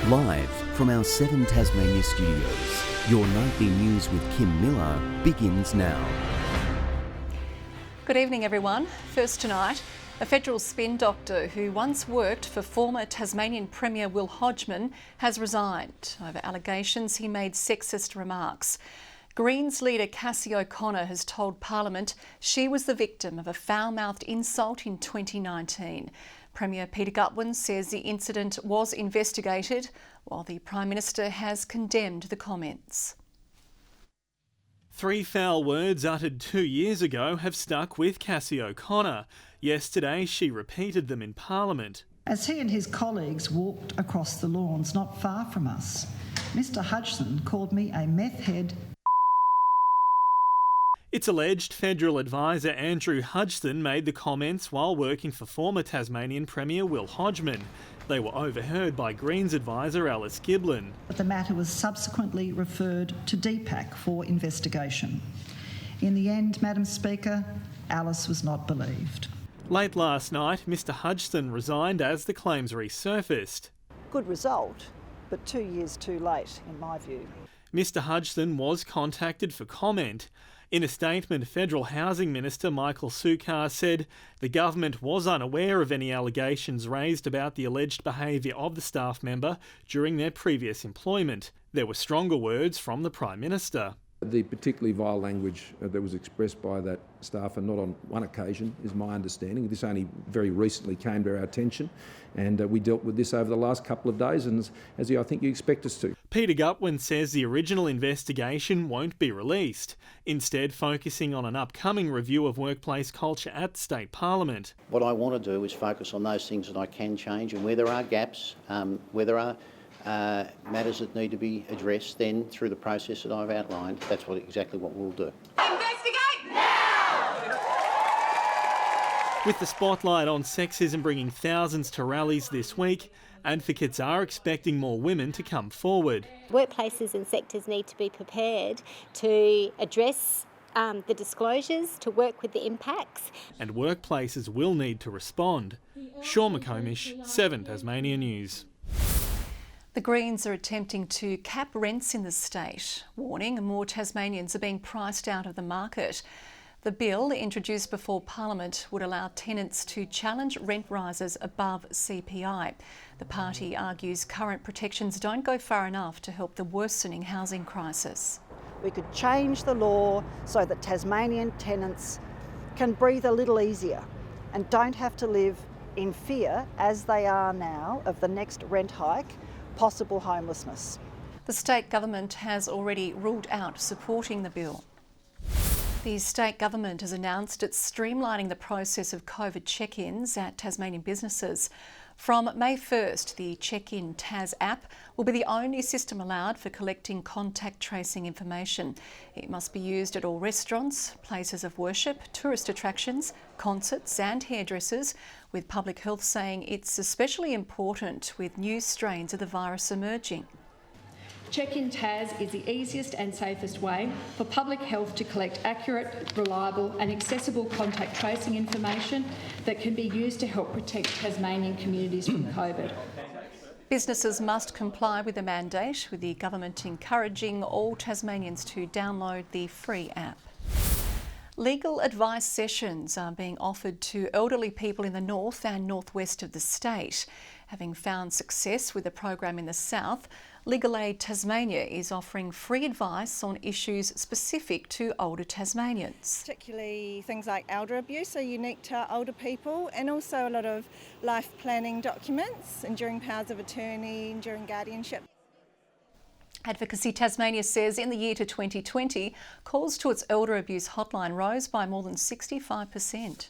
Live from our 7 Tasmania studios, your nightly news with Kim Miller begins now. Good evening, everyone. First tonight, a federal spin doctor who once worked for former Tasmanian Premier Will Hodgman has resigned over allegations he made sexist remarks. Greens leader CASSY O'Connor has told Parliament she was the victim of a foul-mouthed insult in 2019. Premier Peter Gutwein says the incident was investigated, while the Prime Minister has condemned the comments. 3 foul words uttered 2 years ago have stuck with CASSY O'Connor. Yesterday, she repeated them in Parliament. As he and his colleagues walked across the lawns not far from us, Mr Hodgson called me a meth head. It's alleged federal advisor Andrew Hodgson made the comments while working for former Tasmanian Premier Will Hodgman. They were overheard by Greens advisor Alice Giblin. But the matter was subsequently referred to DPAC for investigation. In the end, Madam Speaker, Alice was not believed. Late last night, Mr Hodgson resigned as the claims resurfaced. Good result, but 2 years too late, in my view. Mr Hodgson was contacted for comment. In a statement, Federal Housing Minister Michael Sukar said the government was unaware of any allegations raised about the alleged behaviour of the staff member during their previous employment. There were stronger words from the Prime Minister. The particularly vile language that was expressed by that staff, and not on one occasion, is my understanding. This only very recently came to our attention, and we dealt with this over the last couple of days, and as I think you expect us to. Peter Gutwein says the original investigation won't be released, instead focusing on an upcoming review of workplace culture at State Parliament. What I want to do is focus on those things that I can change, and where there are gaps, where there are matters that need to be addressed, then through the process that I've outlined, that's exactly what we'll do. Investigate now! With the spotlight on sexism bringing thousands to rallies this week, advocates are expecting more women to come forward. Workplaces and sectors need to be prepared to address the disclosures, to work with the impacts. And workplaces will need to respond. Sean McComish, 7 Tasmania News. The Greens are attempting to cap rents in the state, warning more Tasmanians are being priced out of the market. The bill, introduced before Parliament, would allow tenants to challenge rent rises above CPI. The party argues current protections don't go far enough to help the worsening housing crisis. We could change the law so that Tasmanian tenants can breathe a little easier and don't have to live in fear, as they are now, of the next rent hike, possible homelessness. The state government has already ruled out supporting the bill. The state government has announced it's streamlining the process of COVID check-ins at Tasmanian businesses. From May 1st, the Check-in Tas app will be the only system allowed for collecting contact tracing information. It must be used at all restaurants, places of worship, tourist attractions, concerts and hairdressers, with public health saying it's especially important with new strains of the virus emerging. Check-in Tas is the easiest and safest way for public health to collect accurate, reliable and accessible contact tracing information that can be used to help protect Tasmanian communities from COVID. Businesses must comply with the mandate, with the government encouraging all Tasmanians to download the free app. Legal advice sessions are being offered to elderly people in the north and northwest of the state. Having found success with the program in the south, Legal Aid Tasmania is offering free advice on issues specific to older Tasmanians. Particularly things like elder abuse are unique to older people, and also a lot of life planning documents, enduring powers of attorney, enduring guardianship. Advocacy Tasmania says in the year to 2020, calls to its elder abuse hotline rose by more than 65%.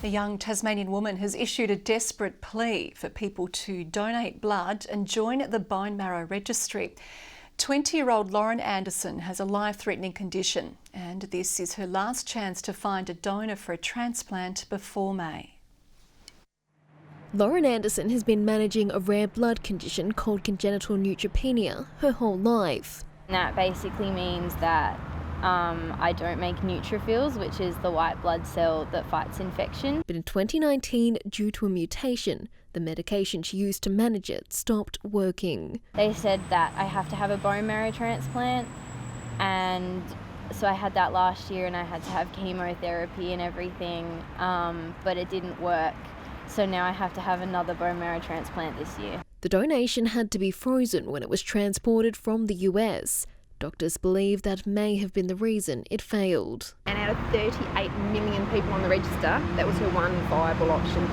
A young Tasmanian woman has issued a desperate plea for people to donate blood and join the bone marrow registry. 20-year-old Lauren Anderson has a life-threatening condition, and this is her last chance to find a donor for a transplant before May. Lauren Anderson has been managing a rare blood condition called congenital neutropenia her whole life. That basically means that I don't make neutrophils, which is the white blood cell that fights infection. But in 2019, due to a mutation, The medication she used to manage it stopped working. They said that I have to have a bone marrow transplant, and so I had that last year and I had to have chemotherapy and everything, but it didn't work. So now I have to have another bone marrow transplant this year. The donation had to be frozen when it was transported from the US. Doctors believe that may have been the reason it failed. And out of 38 million people on the register, that was her one viable option.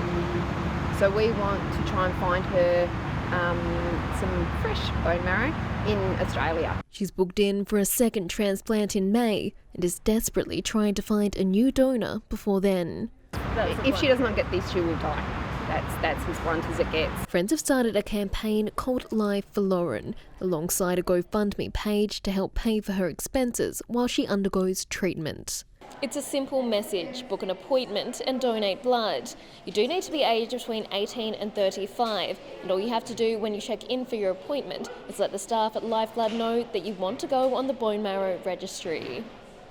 So we want to try and find her some fresh bone marrow in Australia. She's booked in for a second transplant in May and is desperately trying to find a new donor before then. If she does not get this, she will die. That's as blunt as it gets. Friends have started a campaign called Life for Lauren, alongside a GoFundMe page to help pay for her expenses while she undergoes treatment. It's a simple message: book an appointment and donate blood. You do need to be aged between 18 and 35, and all you have to do when you check in for your appointment is let the staff at Lifeblood know that you want to go on the bone marrow registry.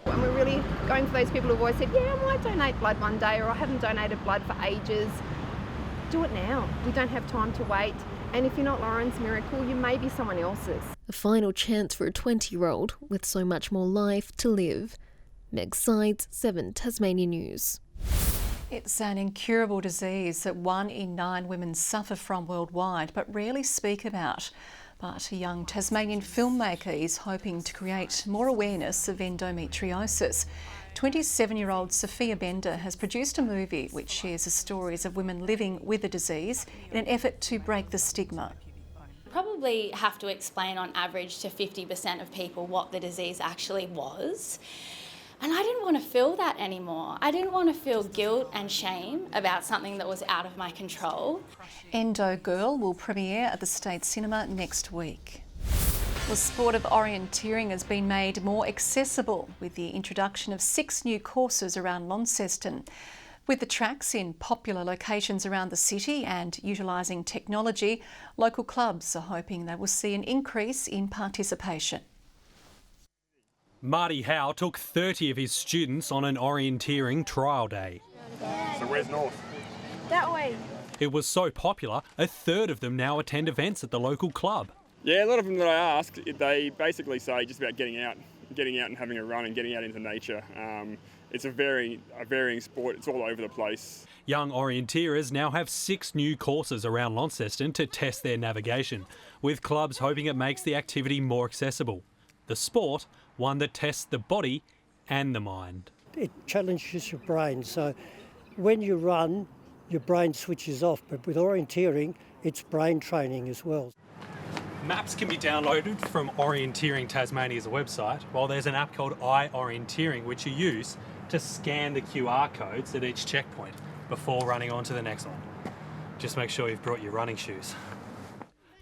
And we're really going for those people who've always said, yeah, I might donate blood one day, or I haven't donated blood for ages. Do it now. We don't have time to wait. And if you're not Lauren's miracle, you may be someone else's. A final chance for a 20-year-old with so much more life to live. Meg Sydes, 7 Tasmania News. It's an incurable disease that 1 in 9 women suffer from worldwide but rarely speak about. But a young Tasmanian filmmaker is hoping to create more awareness of endometriosis. 27-year-old SOPHIA Bender has produced a movie which shares the stories of women living with the disease in an effort to break the stigma. Probably have to explain on average to 50% of people what the disease actually was. And I didn't want to feel that anymore. I didn't want to feel guilt and shame about something that was out of my control. Endo Girl will premiere at the State Cinema next week. The sport of orienteering has been made more accessible with the introduction of 6 new courses around Launceston. With the tracks in popular locations around the city and utilising technology, local clubs are hoping they will see an increase in participation. Marty Howe took 30 of his students on an orienteering trial day. So where's north? That way. It was so popular, a third of them now attend events at the local club. Yeah, a lot of them that I ask, they basically say just about getting out and having a run and getting out into nature. It's a varying sport. It's all over the place. Young orienteerers now have 6 new courses around Launceston to test their navigation, with clubs hoping it makes the activity more accessible. The sport, one that tests the body and the mind. It challenges your brain, so when you run, your brain switches off, but with orienteering, it's brain training as well. Maps can be downloaded from Orienteering Tasmania's website, while there's an app called iOrienteering which you use to scan the QR codes at each checkpoint before running on to the next one. Just make sure you've brought your running shoes.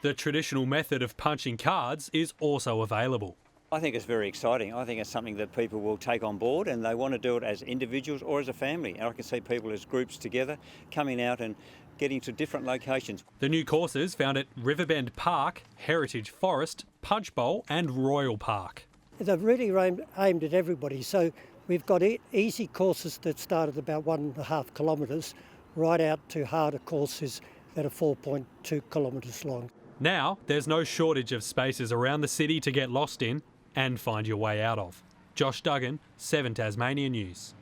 The traditional method of punching cards is also available. I think it's very exciting. I think it's something that people will take on board, and they want to do it as individuals or as a family. And I can see people as groups together coming out and getting to different locations. The new courses found at Riverbend Park, Heritage Forest, Punch Bowl and Royal Park. They're really aimed at everybody. So we've got easy courses that start at about 1.5 kilometres, right out to harder courses that are 4.2 kilometres long. Now there's no shortage of spaces around the city to get lost in and find your way out of. Josh Duggan, 7 Tasmania News.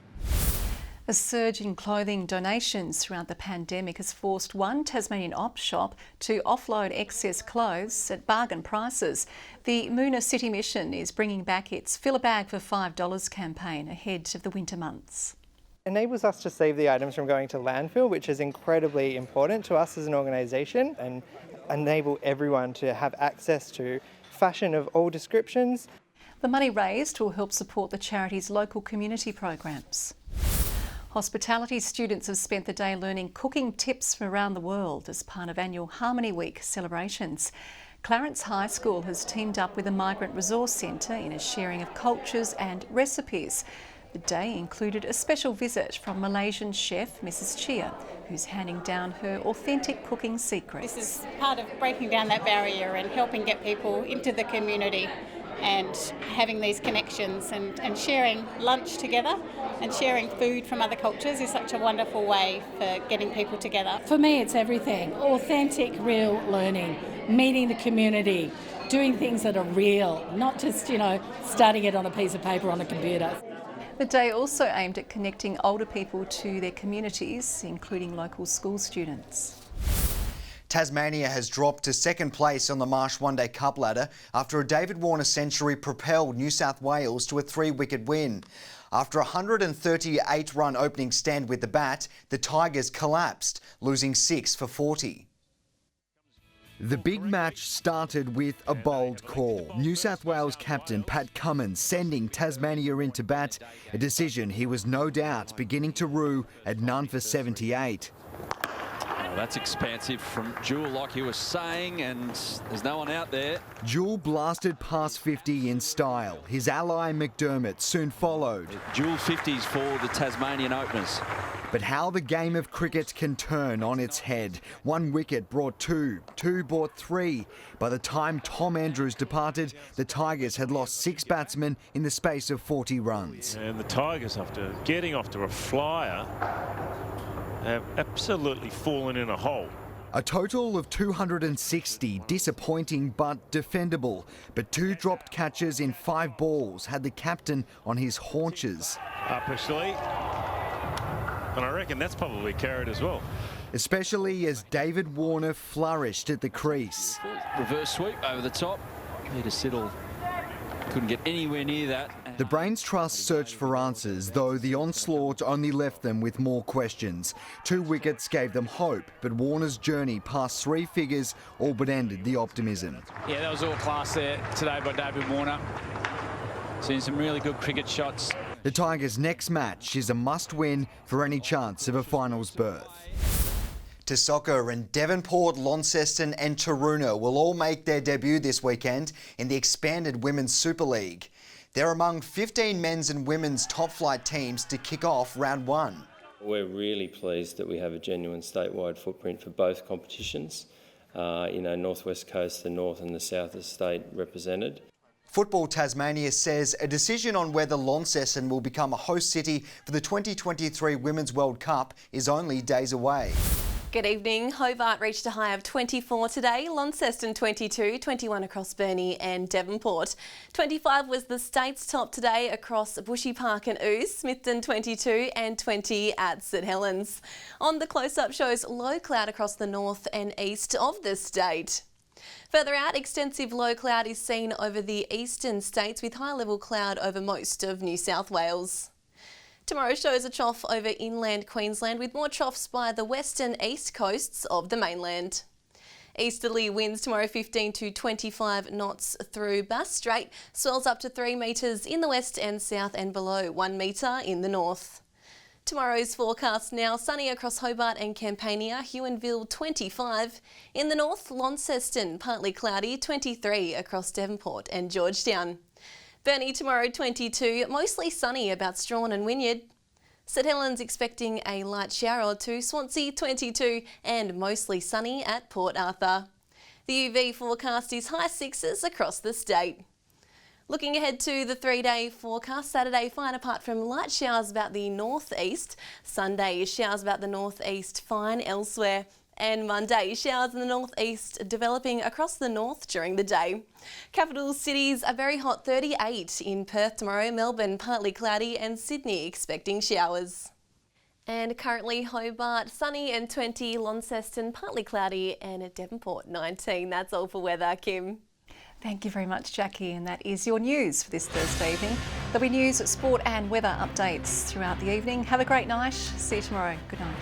A surge in clothing donations throughout the pandemic has forced one Tasmanian op shop to offload excess clothes at bargain prices. The Moona City Mission is bringing back its Fill a Bag for $5 campaign ahead of the winter months. It enables us to save the items from going to landfill, which is incredibly important to us as an organisation, and enable everyone to have access to fashion of all descriptions. The money raised will help support the charity's local community programs. Hospitality students have spent the day learning cooking tips from around the world as part of annual Harmony Week celebrations. Clarence High School has teamed up with the Migrant Resource Centre in a sharing of cultures and recipes. The day included a special visit from Malaysian chef Mrs. Chia, who's handing down her authentic cooking secrets. This is part of breaking down that barrier and helping get people into the community and having these connections and sharing lunch together and sharing food from other cultures is such a wonderful way for getting people together. For me, it's everything. Authentic, real learning, meeting the community, doing things that are real, not just, studying it on a piece of paper on a computer. The day also aimed at connecting older people to their communities, including local school students. Tasmania has dropped to second place on the Marsh One Day Cup ladder after a David Warner century propelled New South Wales to a 3-wicket win. After a 138-run opening stand with the bat, the Tigers collapsed, losing 6 for 40. The big match started with a bold call. New South Wales captain Pat Cummins sending Tasmania into bat, a decision he was no doubt beginning to rue at none for 78. Well, that's expansive from Jewel, like he was saying, and there's no one out there. Jewel blasted past 50 in style. His ally McDermott soon followed. Jewel 50s for the Tasmanian openers. But how the game of cricket can turn on its head. 1 wicket brought 2, 2 brought 3. By the time Tom Andrews departed, the Tigers had lost 6 batsmen in the space of 40 runs. And the Tigers, after getting off to a flyer, have absolutely fallen in a hole. A total of 260, disappointing but defendable. But 2 dropped catches in 5 balls had the captain on his haunches. Upishly. And I reckon that's probably carried as well. Especially as David Warner flourished at the crease. Reverse sweep over the top. Peter Siddle couldn't get anywhere near that. The Brains Trust searched for answers, though the onslaught only left them with more questions. 2 wickets gave them hope, but Warner's journey past 3 figures all but ended the optimism. Yeah, that was all class there today by David Warner. Seen some really good cricket shots. The Tigers' next match is a must-win for any chance of a finals berth. To soccer, and Devonport, Launceston and Taroona will all make their debut this weekend in the expanded Women's Super League. They're among 15 men's and women's top-flight teams to kick off round 1. We're really pleased that we have a genuine statewide footprint for both competitions. North West Coast, the North and the South of the state represented. Football Tasmania says a decision on whether Launceston will become a host city for the 2023 Women's World Cup is only days away. Good evening. Hobart reached a high of 24 today, Launceston 22, 21 across Burnie and Devonport. 25 was the state's top today across Bushy Park and Ouse, Smithton 22 and 20 at St Helens. On the close-up shows low cloud across the north and east of the state. Further out, extensive low cloud is seen over the eastern states with high-level cloud over most of New South Wales. Tomorrow shows a trough over inland Queensland with more troughs by the western east coasts of the mainland. Easterly winds tomorrow 15 to 25 knots through Bass Strait, swells up to 3 metres in the west and south and below 1 metre in the north. Tomorrow's forecast now sunny across Hobart and Campania, Huonville 25. In the north, Launceston partly cloudy 23 across Devonport and Georgetown. Burnie tomorrow 22, mostly sunny about Strawn and Wynyard. St Helens expecting a light shower or 2, Swansea 22 and mostly sunny at Port Arthur. The UV forecast is high 6s across the state. Looking ahead to the 3-day forecast, Saturday fine apart from light showers about the northeast. Sunday showers about the northeast, fine elsewhere. And Monday, showers in the northeast developing across the north during the day. Capital cities are very hot, 38 in Perth tomorrow, Melbourne partly cloudy and Sydney expecting showers. And currently Hobart sunny and 20, Launceston partly cloudy and at Devonport 19. That's all for weather, Kim. Thank you very much, Jackie, and that is your news for this Thursday evening. There'll be news, sport and weather updates throughout the evening. Have a great night. See you tomorrow. Good night.